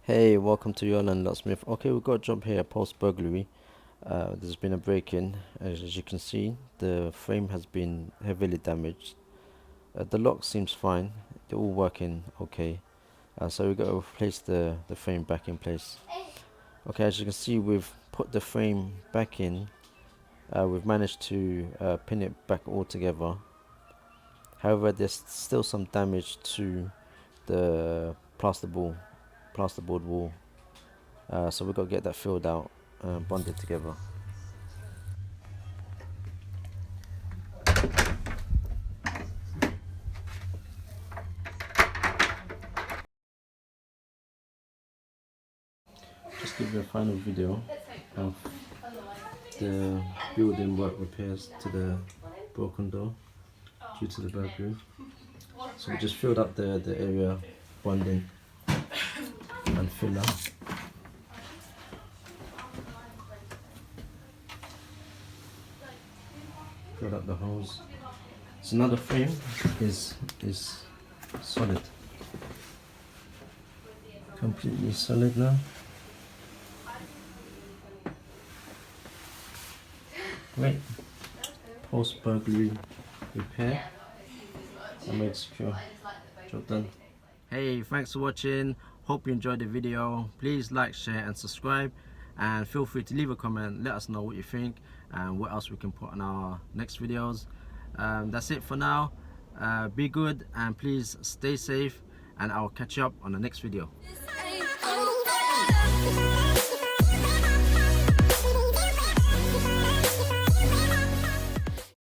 Hey, welcome to your Locksmith. Okay, we've got a job here post burglary. There's been a break-in. As you can see, the frame has been heavily damaged. The lock seems fine. They're all working okay. So we've got to place the frame back in place. Okay, as you can see, we've put the frame back in. We've managed to pin it back all together. However, there's still some damage to the plasterboard wall. So we've got to get that filled out, bonded together. Just give you a final video of the building work repairs to the broken door due to the burglary. So we just filled up the area, bonding and filler. Filled up the holes. So now the frame is solid. Completely solid now. Great. Post burglary repair. I made secure. Job done. Hey, thanks for watching. Hope you enjoyed the video. Please like, share and subscribe, and feel free to leave a comment. Let us know what you think and what else we can put on our next videos. That's it for now. Be good and please stay safe, and I'll catch you up on the next video.